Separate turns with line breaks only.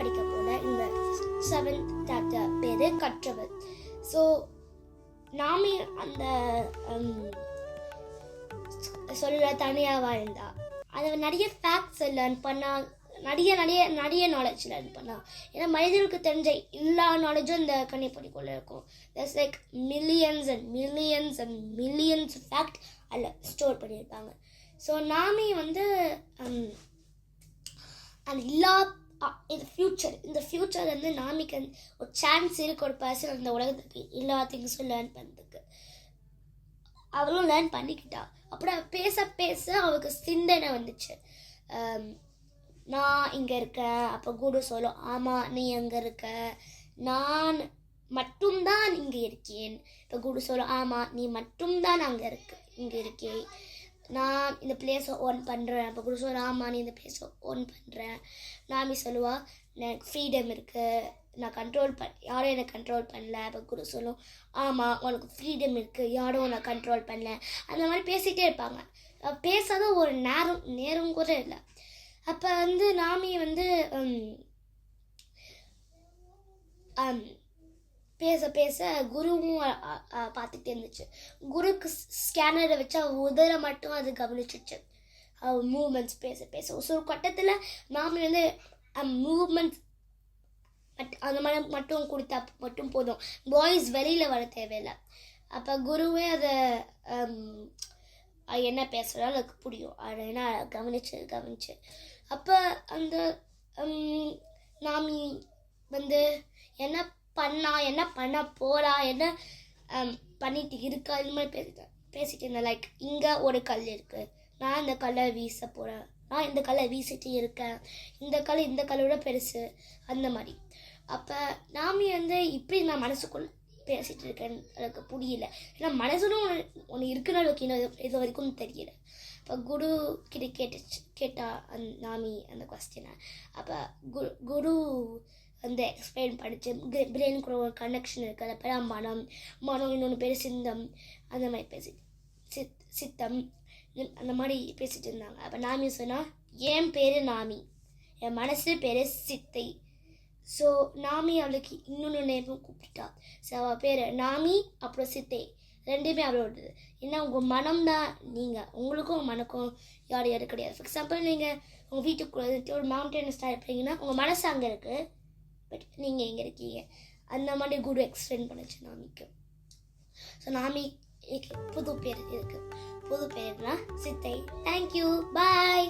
படிக்க போன இந்த 7th chapter பேரு கற்றவர். ஸோ நாமி அந்த சொல்ல தனியாக வாழ்ந்தா அதை நிறைய ஃபேக்ட்ஸ் லேர்ன் பண்ணா, நிறைய நாலேஜ் லேர்ன் பண்ணா. ஏன்னா மனிதர்களுக்கு தெரிஞ்ச எல்லா நாலேஜும் இந்த கணிப்பொறிக்குள்ளே இருக்கும். That's like millions and millions and millions fact அதில் ஸ்டோர் பண்ணியிருப்பாங்க. ஸோ நாமி வந்து அந்த எல்லா இந்த ஃப்யூச்சர் வந்து நாமிக்கு ஒரு சான்ஸ் இருக்கு, ஒரு பர்சன் அந்த உலகத்துக்கு எல்லா திங்ஸும் லேர்ன் பண்ணுறதுக்கு. அவளும் லேர்ன் பண்ணிக்கிட்டா. அப்புறம் பேச பேச அவளுக்கு சிந்தனை வந்துச்சு, நான் இங்கே இருக்கேன். அப்போ குரு சொல்லும், ஆமாம் நீ அங்கே இருக்க, நான் மட்டும்தான் இங்கே இருக்கேன். இப்போ குரு சொல்லும், ஆமாம் நீ மட்டும்தான் இங்கே இருக்கேன். நான் இந்த பிளேஸை ஓன் பண்ணுறேன். அப்போ குரு சொல்ல, ஆமாம் நீ இந்த பிளேஸை ஓன் பண்ணுறேன். நாமி சொல்லுவா, எனக்கு ஃப்ரீடம் இருக்குது, நான் யாரும் என்னை கண்ட்ரோல் பண்ணல. அப்போ குரு சொல்லும், ஆமாம் உனக்கு ஃப்ரீடம் இருக்குது, யாரும் உன்னை கண்ட்ரோல் பண்ணல. அந்த மாதிரி பேசிகிட்டே இருப்பாங்க. பேசாத ஒரு நேரம் கூட இல்லை. அப்போ வந்து நாமி வந்து பேச பேச குருவும் பார்த்துட்டே இருந்துச்சு. குருக்கு ஸ்கேனரை வச்சு உதர மட்டும் அது கவனிச்சிச்சு. மூமெண்ட்ஸ் பேச பேச ஒரு கட்டத்தில் நாமி வந்து மூமெண்ட்ஸ் அந்த மாதிரி மட்டும் கொடுத்தா மட்டும் போதும், பாய்ஸ் வெளியில் வர தேவையில்லை. அப்போ குருவே அதை என்ன பேசுகிறாலும் அதுக்கு புரியும். அதை என்ன கவனிச்சு அப்போ அந்த நாமி வந்து என்ன பண்ண போகிறா, என்ன பண்ணிட்டு இருக்கா, இந்த மாதிரி பேசிட்டு இருந்தேன். லைக் இங்கே ஒரு கல் இருக்குது, நான் இந்த கல்லை வீச போகிறேன், நான் இந்த கல்லை வீசிட்டு இருக்கேன், இந்த கல்லோட பெருசு, அந்த மாதிரி. அப்போ நாமி வந்து இப்படி நான் மனசுக்குள்ள பேசிகிட்டு இருக்கேன் எனக்கு புரியல. ஏன்னா மனசுலும் ஒன்று இருக்குன்னு அளவுக்கு இது வரைக்கும் தெரியல. இப்போ குரு கிட்ட கேட்டா நாமி அந்த கொஸ்டினை. அப்போ குரு வந்து எக்ஸ்பிளைன் படித்து பிரெயினுக்குள்ள ஒரு கனெக்ஷன் இருக்குது, அது பேர் மனம் இன்னொன்று பேர் சிந்தம், அந்த மாதிரி சித்தம் அந்த மாதிரி பேசிகிட்டு இருந்தாங்க. அப்போ நாமி சொன்னால், என் பேர் நாமி, என் மனசு பேர் சித்தை. ஸோ நாமி அவளுக்கு இன்னொன்று நேரம் கூப்பிட்டா. ஸோ அவள் பேர் நாமி அப்புறம் சித்தை ரெண்டுமே அவளோடது. ஏன்னா உங்கள் மனம் தான் நீங்கள், உங்களுக்கும் மனக்கும் யாரும் கிடையாது. ஃபார் எக்ஸாம்பிள் நீங்கள் உங்கள் வீட்டுக்குள்ள ஒரு மவுண்டன் ஸ்டார்ட் இருப்பீங்கன்னா உங்கள் மனசு அங்கே இருக்குது, பட் நீங்கள் எங்கே இருக்கீங்க. அந்த மாதிரி குரு எக்ஸ்பிளைன் பண்ணுச்சு நாமிக்கு. ஸோ நாமிக்கு புது பேர் இருக்குது. புது பேர்னா சித்தை. தேங்க்யூ, பாய்.